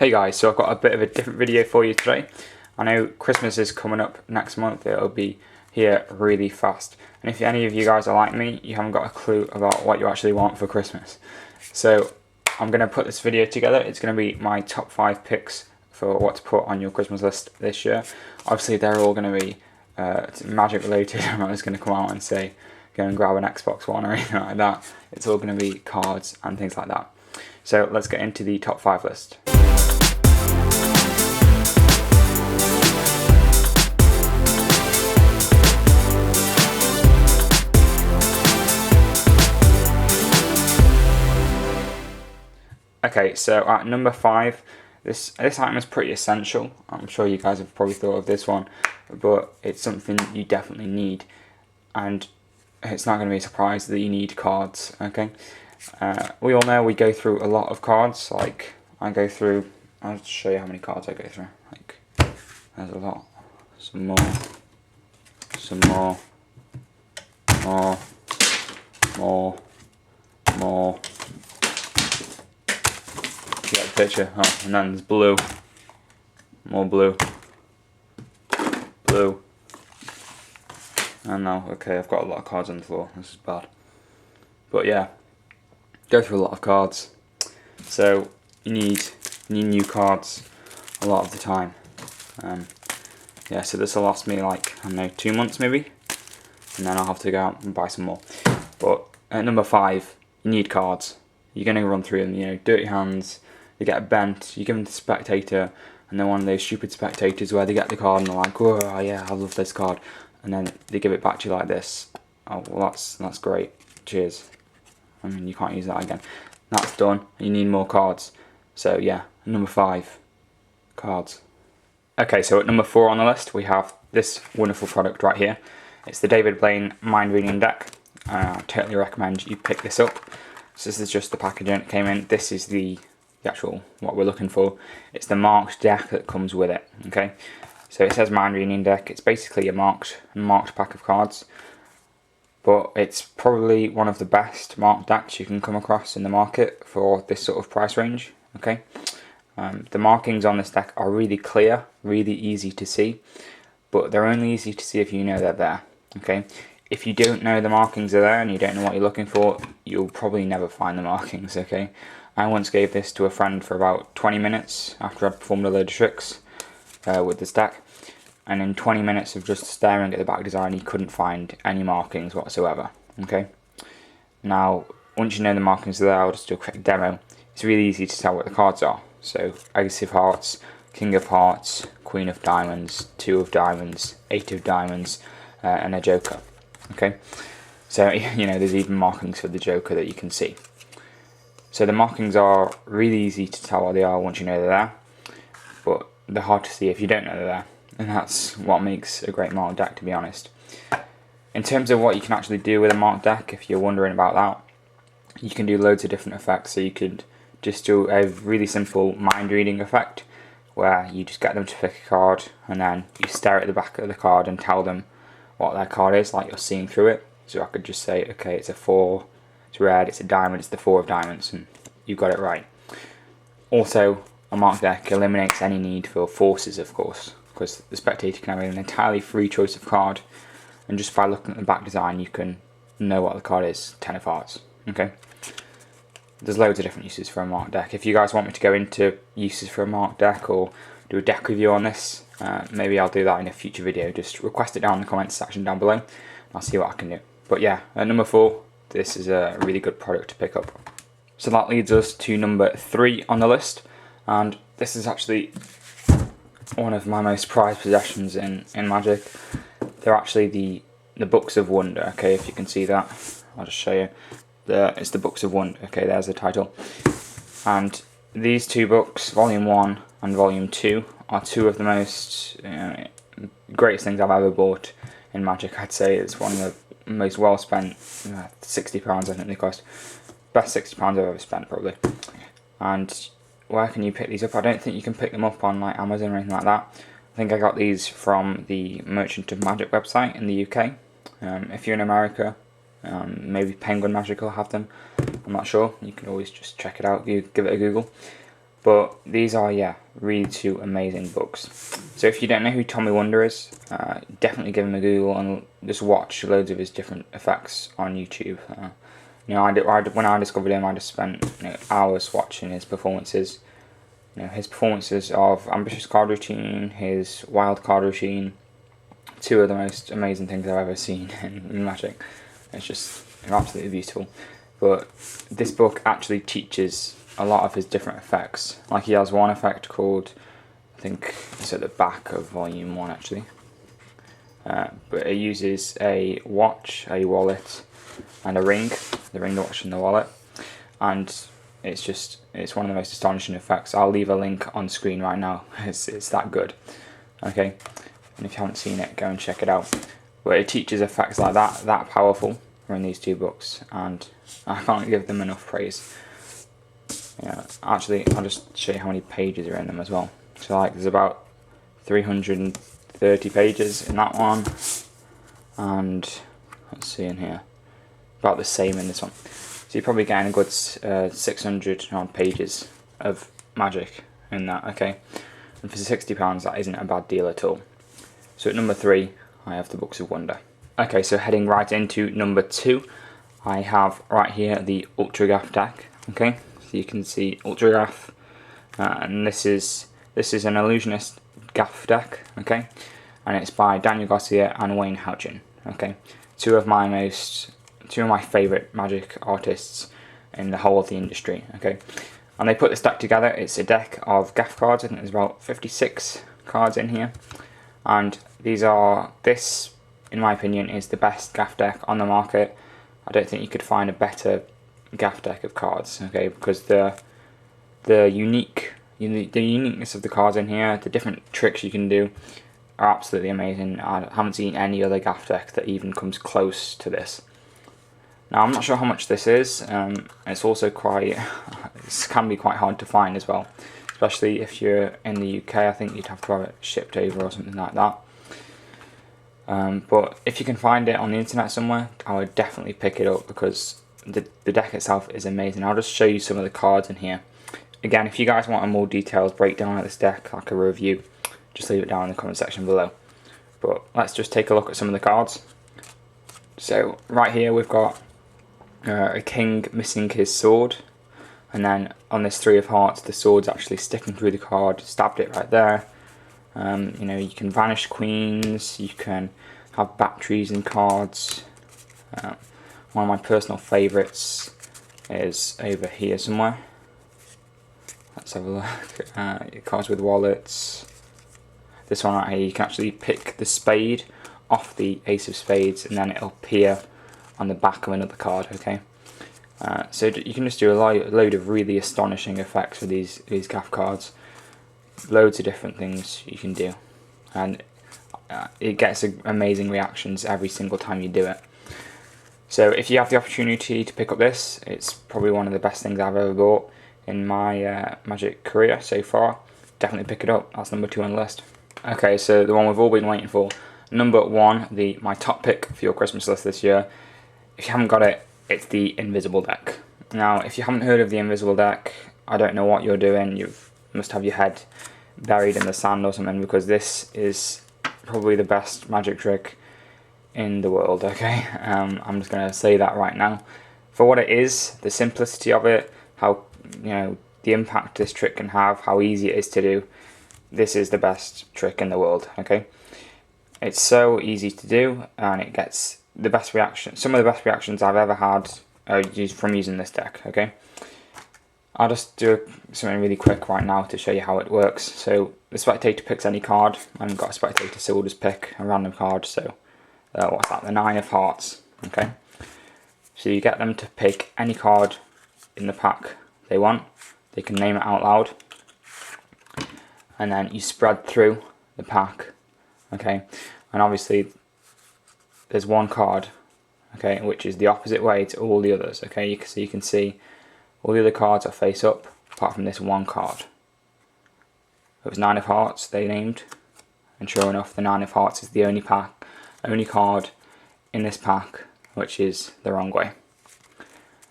Hey guys, so I've got a bit of a different video for you today. I know Christmas is coming up next month, it'll be here really fast. And if any of you guys are like me, you haven't got a clue about what you actually want for Christmas. So I'm going to put this video together. It's going to be my top 5 picks for what to put on your Christmas list this year. Obviously they're all going to be Magic related. I'm not just going to come out and say go and grab an Xbox One or anything like that. It's all going to be cards and things like that. So let's get into the top 5 list. Okay, so at number 5, this item is pretty essential. I'm sure you guys have probably thought of this one, but it's something you definitely need, and it's not going to be a surprise that you need cards. Okay, we all know we go through a lot of cards. Like I'll just show you how many cards I go through. Like there's a lot, some more, more. You get the picture. Oh, and then there's blue, more blue, and now, okay, I've got a lot of cards on the floor. This is bad, but yeah, go through a lot of cards. So you need new cards a lot of the time. Yeah, so this will last me like, I don't know, 2 months maybe, and then I'll have to go out and buy some more. But at number 5, you need cards. You're going to run through them, you know, dirty hands. They get bent, you give them to the spectator, and then one of those stupid spectators where they get the card and they're like, oh yeah, I love this card, and then they give it back to you like this. Oh well, that's great, cheers. I mean, you can't use that again. That's done. You need more cards. So yeah, number 5, cards. Okay, so at number 4 on the list we have this wonderful product right here. It's the David Blaine Mind Reading Deck. I totally recommend you pick this up. So this is just the packaging it came in. This is the actual what we're looking for. It's the marked deck that comes with it. Okay, so it says Mind Reading Deck. It's basically a marked pack of cards, but it's probably one of the best marked decks you can come across in the market for this sort of price range. Okay, the markings on this deck are really clear, really easy to see, but they're only easy to see if you know they're there. Okay, if you don't know the markings are there and you don't know what you're looking for, you'll probably never find the markings. Okay, I once gave this to a friend for about 20 minutes after I'd performed a load of tricks with this deck, and in 20 minutes of just staring at the back design he couldn't find any markings whatsoever. Okay, now once you know the markings are there, I'll just do a quick demo. It's really easy to tell what the cards are. So Ace of Hearts, King of Hearts, Queen of Diamonds, 2 of Diamonds, 8 of Diamonds, and a Joker. Okay, so you know there's even markings for the Joker that you can see. So the markings are really easy to tell what they are once you know they're there, but they're hard to see if you don't know they're there, and that's what makes a great marked deck, to be honest. In terms of what you can actually do with a marked deck, if you're wondering about that, you can do loads of different effects. So you could just do a really simple mind reading effect, where you just get them to pick a card, and then you stare at the back of the card and tell them what their card is, like you're seeing through it. So I could just say, okay, it's a 4, it's red, it's a diamond, it's the 4 of diamonds, and you got it right. Also, a marked deck eliminates any need for forces, of course, because the spectator can have an entirely free choice of card, and just by looking at the back design you can know what the card is. 10 of Hearts. Okay, there's loads of different uses for a marked deck. If you guys want me to go into uses for a marked deck or do a deck review on this, maybe I'll do that in a future video. Just request it down in the comments section down below. I'll see what I can do. But yeah, at number 4, this is a really good product to pick up. So that leads us to number 3 on the list, and this is actually one of my most prized possessions in Magic. They're actually the Books of Wonder. Okay, if you can see that, I'll just show you. It's the Books of Wonder. Okay, there's the title. And these 2 books, Volume 1 and Volume 2, are 2 of the most greatest things I've ever bought in Magic. I'd say it's one of the most well spent, £60 I think they cost. Best £60 I've ever spent probably. And where can you pick these up? I don't think you can pick them up on like Amazon or anything like that. I think I got these from the Merchant of Magic website in the UK. If you're in America, maybe Penguin Magic will have them. I'm not sure. You can always just check it out, give it a Google. But these are, yeah, really two amazing books. So if you don't know who Tommy Wonder is, definitely give him a Google and just watch loads of his different effects on YouTube. You know, when I discovered him, I just spent hours watching his performances. You know, his performances of Ambitious Card Routine, his Wild Card Routine, two of the most amazing things I've ever seen in Magic. It's just absolutely beautiful. But this book actually teaches a lot of his different effects. Like, he has one effect called, I think it's at the back of volume 1 actually. But it uses a watch, a wallet, and a ring. The ring, the watch, and the wallet. And it's one of the most astonishing effects. I'll leave a link on screen right now. It's that good. Okay, and if you haven't seen it, go and check it out. But it teaches effects like that powerful are in these two books, and I can't give them enough praise. Yeah, actually, I'll just show you how many pages are in them as well. So, like, there's about 330 pages in that one, and let's see in here, about the same in this one. So you're probably getting a good 600 odd pages of Magic in that, okay? And for £60, that isn't a bad deal at all. So at number 3, I have the Books of Wonder. Okay, so heading right into number 2, I have right here the Ultra Gaff deck, okay? So you can see Ultra Gaff, and this is an Illusionist Gaff deck, okay? And it's by Daniel Garcia and Wayne Houchin, okay? Two of my favourite Magic artists in the whole of the industry, okay? And they put this deck together. It's a deck of Gaff cards. I think there's about 56 cards in here. And this, in my opinion, is the best Gaff deck on the market. I don't think you could find a better Gaff deck of cards, okay? Because the uniqueness of the cards in here, the different tricks you can do, are absolutely amazing. I haven't seen any other Gaff deck that even comes close to this. Now, I'm not sure how much this is. It's also it can be quite hard to find as well, especially if you're in the UK. I think you'd have to have it shipped over or something like that. But if you can find it on the internet somewhere, I would definitely pick it up, because the deck itself is amazing. I'll just show you some of the cards in here. Again, if you guys want a more detailed breakdown of this deck, like a review, just leave it down in the comment section below. But let's just take a look at some of the cards. So right here we've got a king missing his sword, and then on this 3 of hearts, the sword's actually sticking through the card, stabbed it right there. You know, you can vanish queens, you can have batteries in cards. One of my personal favourites is over here somewhere. Let's have a look. Cards with wallets. This one right here, you can actually pick the spade off the ace of spades, and then it'll appear on the back of another card, okay? So you can just do a load of really astonishing effects with these Gaff cards. Loads of different things you can do, and it gets amazing reactions every single time you do it. So if you have the opportunity to pick up this, it's probably one of the best things I've ever bought in my Magic career so far. Definitely pick it up. That's number 2 on the list. Okay, so the one we've all been waiting for. Number 1, my top pick for your Christmas list this year. If you haven't got it, it's the Invisible deck. Now, if you haven't heard of the Invisible deck, I don't know what you're doing. You must have your head buried in the sand or something, because this is probably the best Magic trick in the world, okay? I'm just going to say that right now. For what it is, the simplicity of it, how, you know, the impact this trick can have, how easy it is to do, this is the best trick in the world, okay? It's so easy to do, and it gets the best reaction. Some of the best reactions I've ever had are from using this deck, okay? I'll just do something really quick right now to show you how it works. So the spectator picks any card. I haven't got a spectator, so we'll just pick a random card. So what's that? The 9 of hearts, okay? So you get them to pick any card in the pack they want. They can name it out loud. And then you spread through the pack, okay? And obviously there's one card, okay, which is the opposite way to all the others, okay? So you can see all the other cards are face up, apart from this one card. It was 9 of hearts they named, and sure enough, the 9 of hearts is the only card in this pack which is the wrong way.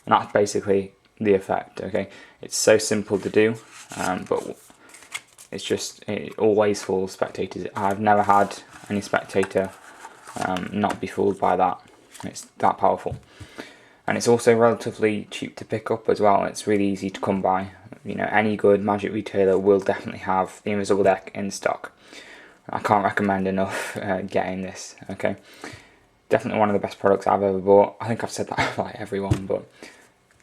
And that's basically the effect. Okay, it's so simple to do, but it always fools spectators. I've never had any spectator not be fooled by that. It's that powerful, and it's also relatively cheap to pick up as well. It's really easy to come by. You know, any good Magic retailer will definitely have the Invisible deck in stock. I can't recommend enough getting this. Okay, definitely one of the best products I've ever bought. I think I've said that about everyone, but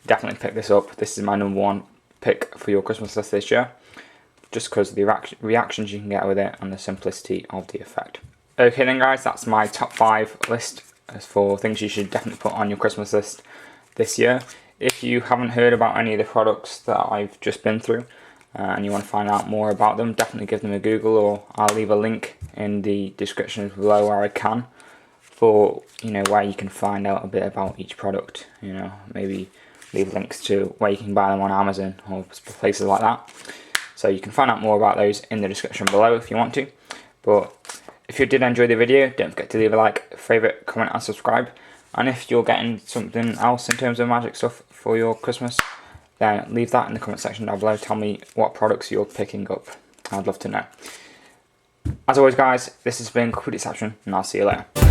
definitely pick this up. This is my #1 pick for your Christmas list this year, just because of the reactions you can get with it and the simplicity of the effect. Okay then guys, that's my top 5 list for things you should definitely put on your Christmas list this year. If you haven't heard about any of the products that I've just been through and you want to find out more about them, definitely give them a Google, or I'll leave a link in the description below where I can, for where you can find out a bit about each product. Maybe leave links to where you can buy them on Amazon or places like that. So you can find out more about those in the description below if you want to. But if you did enjoy the video, don't forget to leave a like, favourite, comment and subscribe. And if you're getting something else in terms of Magic stuff for your Christmas, then leave that in the comment section down below. Tell me what products you're picking up. I'd love to know. As always guys, this has been Complete Deception, and I'll see you later.